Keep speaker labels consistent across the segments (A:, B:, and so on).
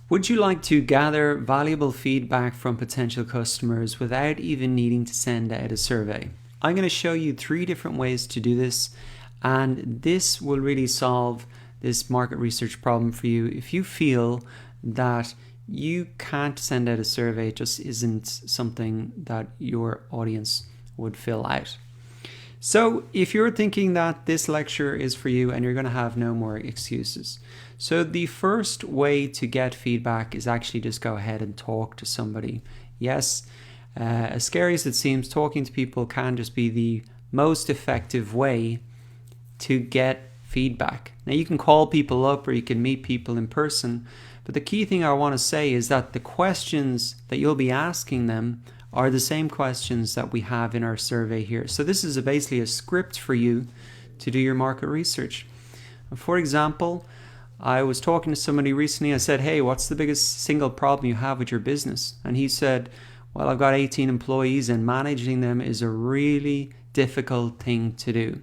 A: Would you like to gather valuable feedback from potential customers without even needing to send out a survey? I'm going to show you 3 different ways to do this, and this will really solve this market research problem for you. If you feel that you can't send out a survey, it just isn't something that your audience would fill out. So if you're thinking that this lecture is for you and you're going to have no more excuses. So the first way to get feedback is actually just go ahead and talk to somebody. Yes, as scary as it seems, talking to people can just be the most effective way to get feedback. Now you can call people up or you can meet people in person, but the key thing I want to say is that the questions that you'll be asking them are the same questions that we have in our survey here. So this is basically a script for you to do your market research. For example, I was talking to somebody recently. I said, hey, what's the biggest single problem you have with your business? And he said, well, I've got 18 employees and managing them is a really difficult thing to do.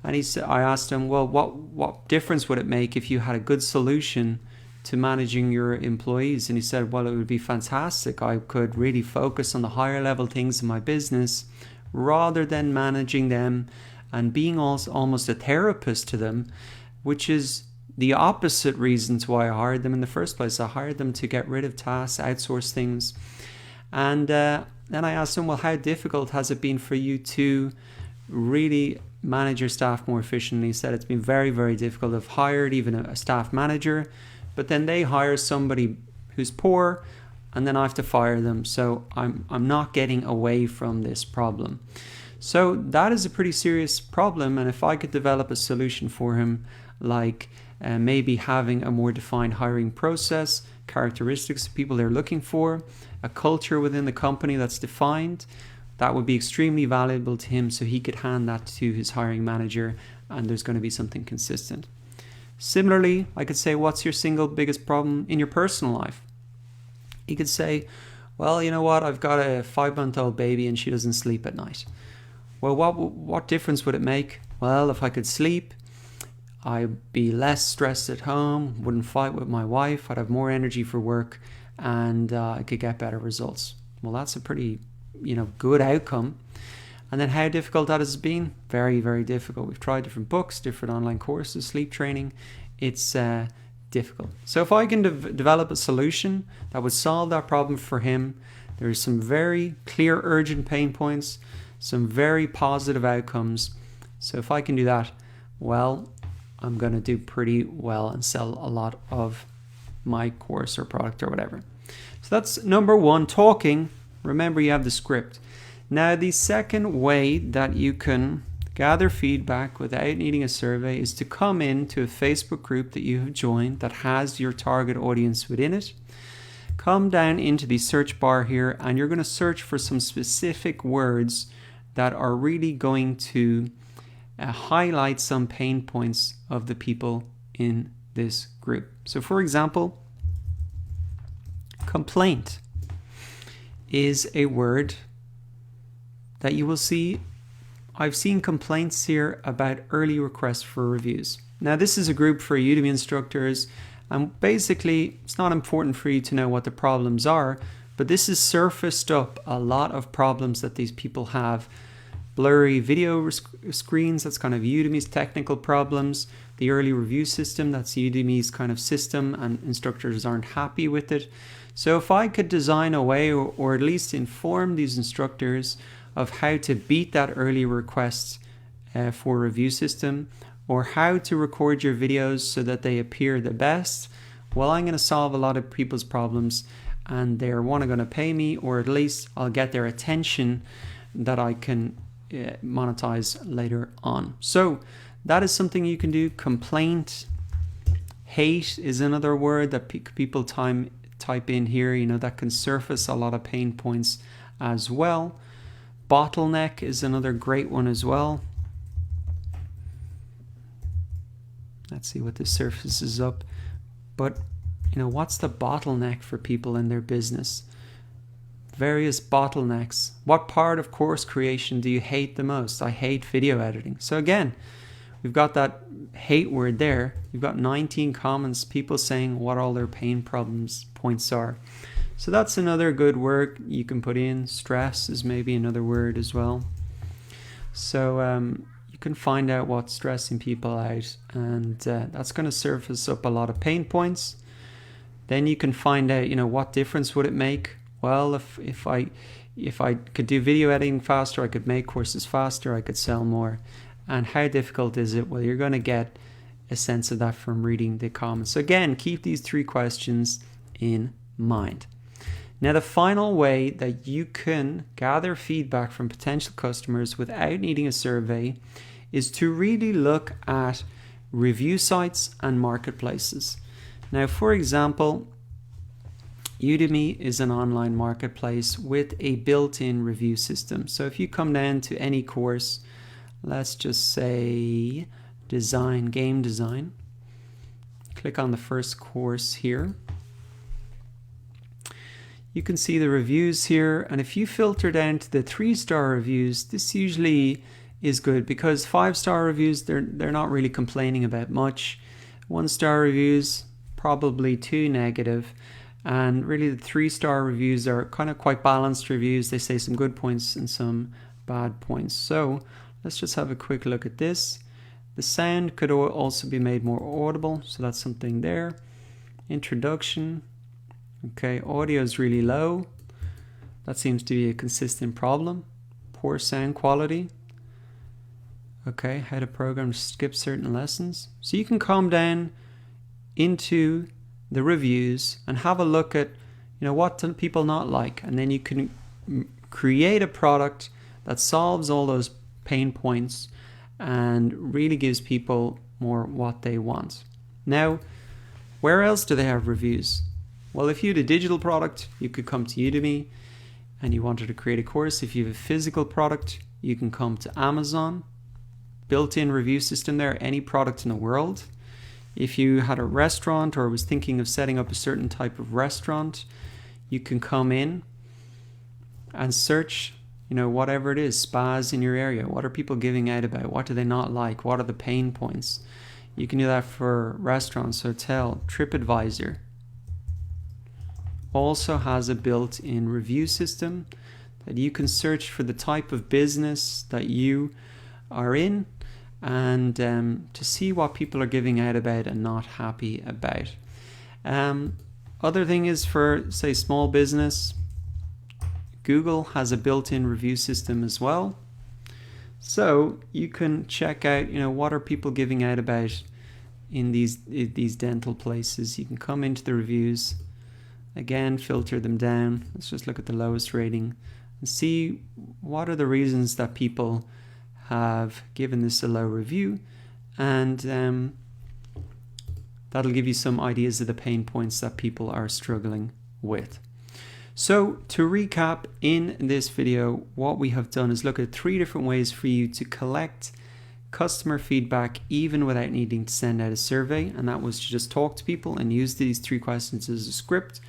A: And I asked him, well, what difference would it make if you had a good solution to managing your employees? And he said, well, it would be fantastic. I could really focus on the higher level things in my business rather than managing them and being almost a therapist to them, which is the opposite reasons why I hired them in the first place. I hired them to get rid of tasks, outsource things. And then I asked him, well, how difficult has it been for you to really manage your staff more efficiently? He said it's been very, very difficult. I've hired even a staff manager, but then they hire somebody who's poor and then I have to fire them. So I'm not getting away from this problem. So that is a pretty serious problem. And if I could develop a solution for him, like maybe having a more defined hiring process, characteristics of people they're looking for, a culture within the company that's defined, that would be extremely valuable to him, so he could hand that to his hiring manager and there's going to be something consistent. Similarly, I could say, what's your single biggest problem in your personal life? He could say, well, you know what, I've got a 5-month-old baby and she doesn't sleep at night. Well, what difference would it make? Well, if I could sleep, I'd be less stressed at home, wouldn't fight with my wife, I'd have more energy for work, and I could get better results. Well, that's a pretty, good outcome. And then how difficult that has been? Very, very difficult. We've tried different books, different online courses, sleep training. It's difficult. So if I can develop a solution that would solve that problem for him, there's some very clear, urgent pain points, some very positive outcomes. So if I can do that, well, I'm going to do pretty well and sell a lot of my course or product or whatever. So that's number 1, talking. Remember, you have the script. Now, the second way that you can gather feedback without needing a survey is to come into a Facebook group that you have joined that has your target audience within it. Come down into the search bar here and you're going to search for some specific words that are really going to highlight some pain points of the people in this group. So for example, complaint is a word that you will see. I've seen complaints here about early requests for reviews. Now this is a group for Udemy instructors, and basically it's not important for you to know what the problems are, but this has surfaced up a lot of problems that these people have. Blurry video screens, that's kind of Udemy's technical problems. The early review system, that's Udemy's kind of system, and instructors aren't happy with it. So if I could design a way, or at least inform these instructors of how to beat that early request for review system, or how to record your videos so that they appear the best, well, I'm going to solve a lot of people's problems and they're going to pay me, or at least I'll get their attention that I can monetize later on. So that is something you can do. Complaint. Hate is another word that people type in here, that can surface a lot of pain points as well. Bottleneck is another great one as well. Let's see what this surfaces up. But what's the bottleneck for people in their business? Various bottlenecks. What part of course creation do you hate the most? I hate video editing. So again, we've got that hate word there. You've got 19 comments, people saying what all their pain points are. So that's another good word you can put in. Stress is maybe another word as well. So you can find out what's stressing people out, and that's going to surface up a lot of pain points. Then you can find out, what difference would it make? Well, if I could do video editing faster, I could make courses faster, I could sell more. And how difficult is it? Well, you're going to get a sense of that from reading the comments. So again, keep these 3 questions in mind. Now, the final way that you can gather feedback from potential customers without needing a survey is to really look at review sites and marketplaces. Now, for example, Udemy is an online marketplace with a built-in review system. So if you come down to any course, let's just say game design, click on the first course here. You can see the reviews here, and if you filter down to the 3-star reviews, this usually is good because 5-star reviews, they're not really complaining about much. 1-star reviews, probably too negative, and really the 3-star reviews are kind of quite balanced reviews. They say some good points and some bad points. So let's just have a quick look at this. The sound could also be made more audible, so that's something there. Introduction. Okay, audio is really low. That seems to be a consistent problem. Poor sound quality. Okay, how to program to skip certain lessons. So you can come down into the reviews and have a look at, what do people not like, and then you can create a product that solves all those pain points and really gives people more what they want. Now, where else do they have reviews? Well, if you had a digital product, you could come to Udemy and you wanted to create a course. If you have a physical product, you can come to Amazon. Built-in review system there, any product in the world. If you had a restaurant or was thinking of setting up a certain type of restaurant, you can come in and search, whatever it is, spas in your area. What are people giving out about? What do they not like? What are the pain points? You can do that for restaurants, hotel. TripAdvisor also has a built-in review system that you can search for the type of business that you are in and to see what people are giving out about and not happy about. Other thing is for, say, small business, Google has a built-in review system as well. So you can check out, what are people giving out about in these dental places. You can come into the reviews, again, filter them down. Let's just look at the lowest rating and see what are the reasons that people have given this a low review, and that'll give you some ideas of the pain points that people are struggling with. So to recap, in this video, what we have done is look at 3 different ways for you to collect customer feedback even without needing to send out a survey, and that was to just talk to people and use these 3 questions as a script.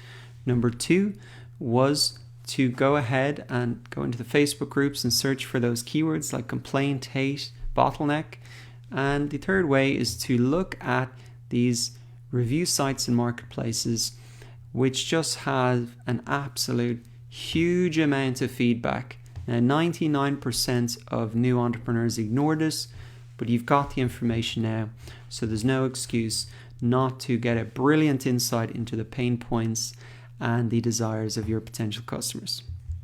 A: Number 2 was to go ahead and go into the Facebook groups and search for those keywords like complaint, hate, bottleneck. And the third way is to look at these review sites and marketplaces which just have an absolute huge amount of feedback. Now, 99% of new entrepreneurs ignore this, but you've got the information now, so there's no excuse not to get a brilliant insight into the pain points and the desires of your potential customers.